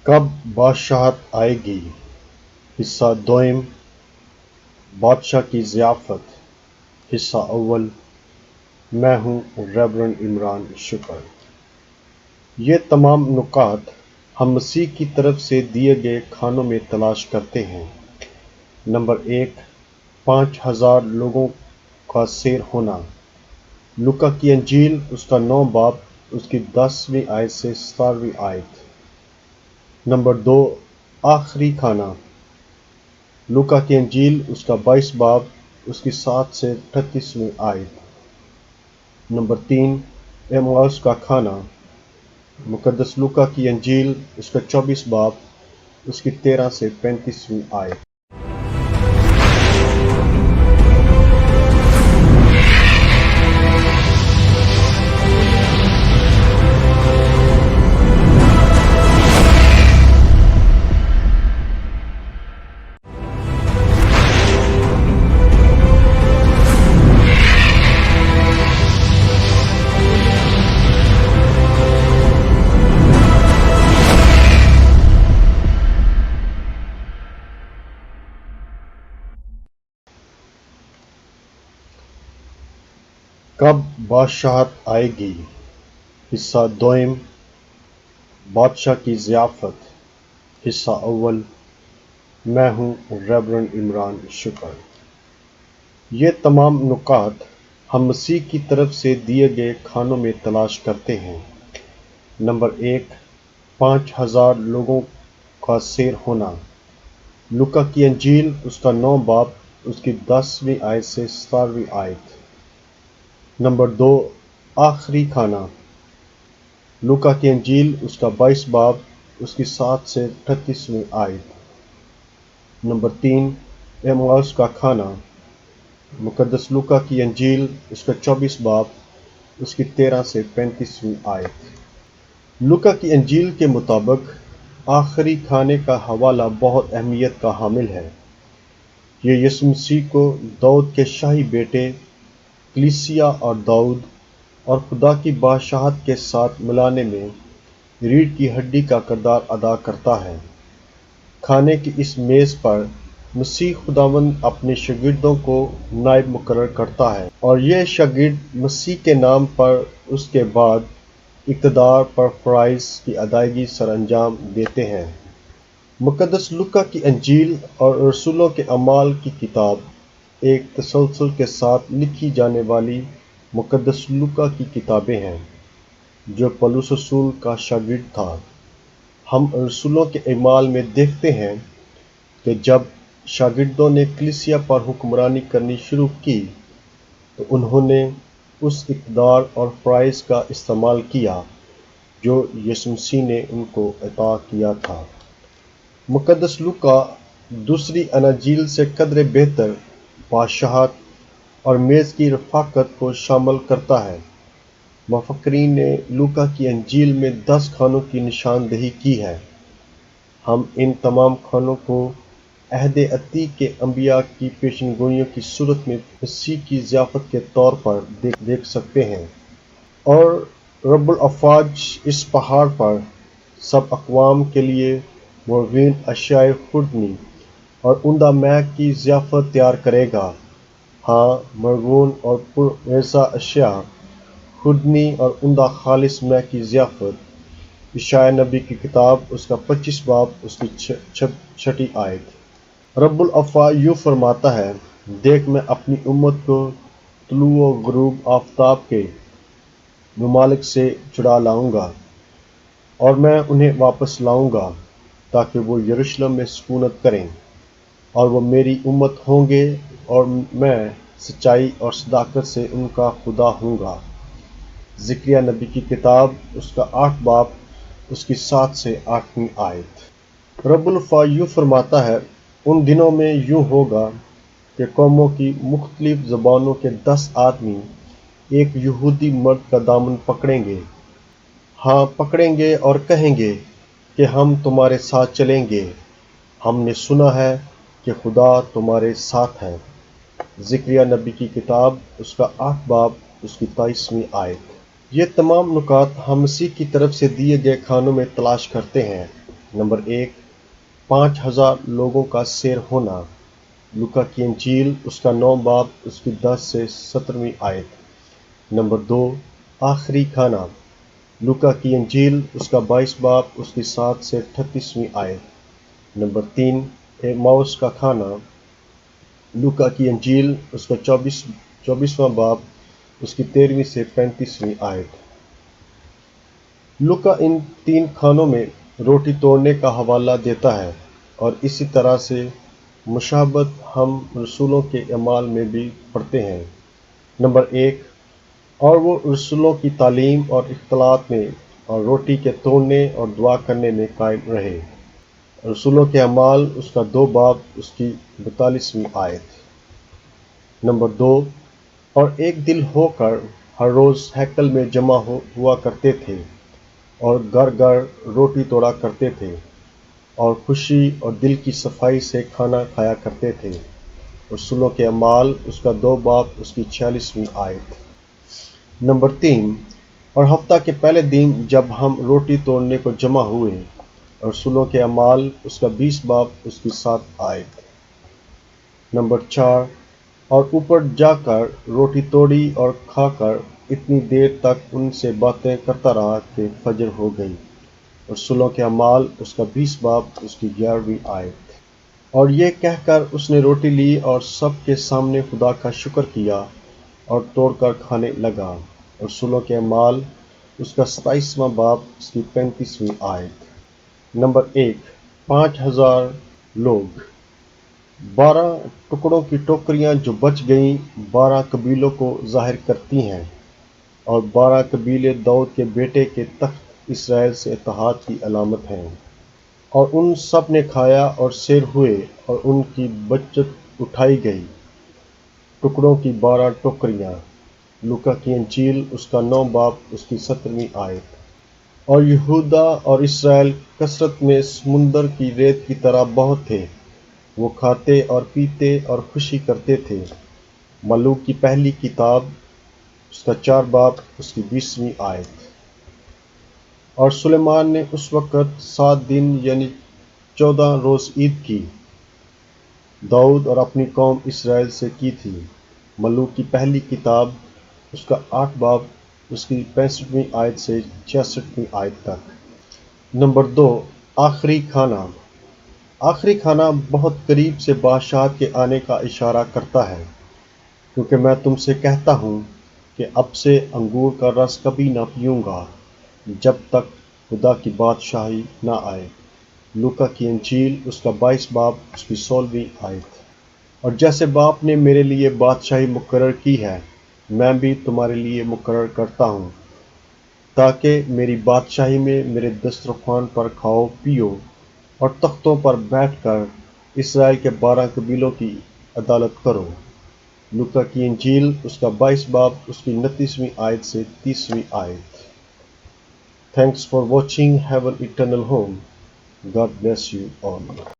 کب بادشاہت آئے گی؟ حصہ دوئم، بادشاہ کی ضیافت۔ حصہ اول، میں ہوں ریورنڈ عمران شکر۔ یہ تمام نکات ہم مسیح کی طرف سے دیے گئے کھانوں میں تلاش کرتے ہیں۔ نمبر 1، 5000 لوگوں کا سیر ہونا۔ لوکا کی انجیل اس کا 9 باب اس کی 10ویں آیت سے 17ویں آیت۔ نمبر 2، آخری کھانا۔ لوکا کی انجیل اس کا 22 باب اس کی 7 سے 38ویں آیت۔ نمبر 3، ایماؤس کا کھانا۔ مقدس لوکا کی انجیل اس کا 24 باب اس کی 13 سے 35ویں آیت۔ کب بادشاہت آئے گی؟ حصہ دوئم، بادشاہ کی ضیافت۔ حصہ اول، میں ہوں ریورنڈ عمران شکر۔ یہ تمام نکات ہم مسیح کی طرف سے دیے گئے کھانوں میں تلاش کرتے ہیں۔ نمبر 1، 5000 لوگوں کا سیر ہونا۔ لوکا کی انجیل اس کا 9 باب اس کی 10ویں آیت سے 17ویں آیت۔ نمبر 2، آخری کھانا۔ لوکا کی انجیل اس کا 22 باب اس کی 7 سے 38ویں آیت۔ نمبر 3، ایماؤس کا کھانا۔ مقدس لوکا کی انجیل اس کا 24 باب اس کی 13 سے 35ویں آیت۔ لوکا کی انجیل کے مطابق آخری کھانے کا حوالہ بہت اہمیت کا حامل ہے۔ یہ یسوع مسیح کو داؤد کے شاہی بیٹے، کلیسیا اور داؤد اور خدا کی بادشاہت کے ساتھ ملانے میں ریڑھ کی ہڈی کا کردار ادا کرتا ہے۔ کھانے کی اس میز پر مسیح خداوند اپنے شاگردوں کو نائب مقرر کرتا ہے اور یہ شاگرد مسیح کے نام پر اس کے بعد اقتدار پر فرائض کی ادائیگی سر انجام دیتے ہیں۔ مقدس لوکا کی انجیل اور رسولوں کے اعمال کی کتاب ایک تسلسل کے ساتھ لکھی جانے والی مقدس لوکا کی کتابیں ہیں، جو پولس رسول کا شاگرد تھا۔ ہم رسولوں کے اعمال میں دیکھتے ہیں کہ جب شاگردوں نے کلیسیا پر حکمرانی کرنی شروع کی تو انہوں نے اس اقتدار اور فرائض کا استعمال کیا جو یسوع مسیح نے ان کو عطا کیا تھا۔ مقدس لوکا دوسری اناجیل سے قدرے بہتر بادشاہت اور میز کی رفاقت کو شامل کرتا ہے۔ مفکرین نے لوکا کی انجیل میں 10 کھانوں کی نشاندہی کی ہے۔ ہم ان تمام کھانوں کو عہد عتیق کے انبیاء کی پیشن گوئیوں کی صورت میں مسیح کی ضیافت کے طور پر دیکھ سکتے ہیں، اور رب الافواج اس پہاڑ پر سب اقوام کے لیے مرغوب اشیاء خوردنی اور عمدہ مے کی ضیافت تیار کرے گا۔ ہاں، مرغوب اور پرمزہ اشیاء خوردنی اور عمدہ خالص مے کی ضیافت۔ اشعیاء نبی کی کتاب اس کا 25 باب اس کی 6 آیت۔ رب الافواج یوں فرماتا ہے، دیکھ میں اپنی امت کو طلوع و غروب آفتاب کے ممالک سے چھڑا لاؤں گا، اور میں انہیں واپس لاؤں گا تاکہ وہ یروشلم میں سکونت کریں، اور وہ میری امت ہوں گے اور میں سچائی اور صداقت سے ان کا خدا ہوں گا۔ زکریا نبی کی کتاب اس کا 8 باب اس کی 7 سے 8ویں آیت۔ رب الافواج یوں فرماتا ہے، ان دنوں میں یوں ہوگا کہ قوموں کی مختلف زبانوں کے 10 آدمی ایک یہودی مرد کا دامن پکڑیں گے، ہاں پکڑیں گے، اور کہیں گے کہ ہم تمہارے ساتھ چلیں گے، ہم نے سنا ہے کہ خدا تمہارے ساتھ ہے۔ زکریا نبی کی کتاب اس کا 8 باب اس کی 23ویں آیت۔ یہ تمام نکات ہم مسیح کی طرف سے دیے گئے کھانوں میں تلاش کرتے ہیں۔ نمبر 1 5,000 لوگوں کا سیر ہونا، لوکا کی انجیل اس کا 9 باب اس کی 10 سے 17ویں آیت۔ نمبر 2 آخری کھانا، لوکا کی انجیل اس کا 22 باب اس کی 7 سے 38ویں آیت۔ نمبر 3 ایماؤس کا کھانا، لوکا کی انجیل اس کا 24واں باب اس کی 13ویں سے 35ویں آیت۔ لوکا ان 3 کھانوں میں روٹی توڑنے کا حوالہ دیتا ہے، اور اسی طرح سے مشابہت ہم رسولوں کے اعمال میں بھی پڑھتے ہیں۔ نمبر 1 اور وہ رسولوں کی تعلیم اور اختلاط میں اور روٹی کے توڑنے اور دعا کرنے میں قائم رہے۔ رسولوں کے اعمال اس کا 2 باب اس کی 42ویں آیت۔ نمبر 2 اور ایک دل ہو کر ہر روز ہیکل میں جمع ہوا کرتے تھے اور گھر گھر روٹی توڑا کرتے تھے اور خوشی اور دل کی صفائی سے کھانا کھایا کرتے تھے۔ رسولوں کے اعمال اس کا 2 باب اس کی 46ویں آیت۔ نمبر 3 اور ہفتہ کے پہلے دن جب ہم روٹی توڑنے کو جمع ہوئے، رسولوں کے اعمال اس کا 20 باب اس کی 7 آیت۔ نمبر 4 اور اوپر جا کر روٹی توڑی اور کھا کر اتنی دیر تک ان سے باتیں کرتا رہا کہ فجر ہو گئی۔ رسولوں کے اعمال اس کا 20 باب اس کی 11ویں آیت۔ اور یہ کہہ کر اس نے روٹی لی اور سب کے سامنے خدا کا شکر کیا اور توڑ کر کھانے لگا۔ رسولوں کے اعمال اس کا 27واں باب اس کی 35ویں آیت۔ نمبر 1 5,000 لوگ، 12 ٹکڑوں کی ٹوکریاں جو بچ گئیں 12 قبیلوں کو ظاہر کرتی ہیں، اور 12 قبیلے داؤد کے بیٹے کے تخت اسرائیل سے اتحاد کی علامت ہیں۔ اور ان سب نے کھایا اور سیر ہوئے اور ان کی بچت اٹھائی گئی۔ ٹکڑوں کی 12 ٹوکریاں، لوکا کی انجیل اس کا 9 باب اس کی 17ویں آیت۔ اور یہودا اور اسرائیل کثرت میں سمندر کی ریت کی طرح بہت تھے، وہ کھاتے اور پیتے اور خوشی کرتے تھے۔ ملوک کی پہلی کتاب اس کا 4 باب اس کی 20ویں آیت۔ اور سلیمان نے اس وقت 7 دن یعنی 14 روز عید کی، داؤد اور اپنی قوم اسرائیل سے کی تھی۔ ملوک کی پہلی کتاب اس کا 8 باب اس کی 65ویں آیت سے 66ویں آیت تک۔ نمبر 2 آخری کھانا، آخری کھانا بہت قریب سے بادشاہت کے آنے کا اشارہ کرتا ہے، کیونکہ میں تم سے کہتا ہوں کہ اب سے انگور کا رس کبھی نہ پیوں گا جب تک خدا کی بادشاہی نہ آئے۔ لوکا کی انجیل اس کا 22 باب اس کی 16ویں آیت۔ اور جیسے باپ نے میرے لیے بادشاہی مقرر کی ہے، میں بھی تمہارے لیے مقرر کرتا ہوں، تاکہ میری بادشاہی میں میرے دسترخوان پر کھاؤ پیو اور تختوں پر بیٹھ کر اسرائیل کے 12 قبیلوں کی عدالت کرو۔ لوکا کی انجیل اس کا 22 باب اس کی 29ویں آیت سے 30ویں آیت۔ Thanks for watching. Have an eternal home. God bless you all.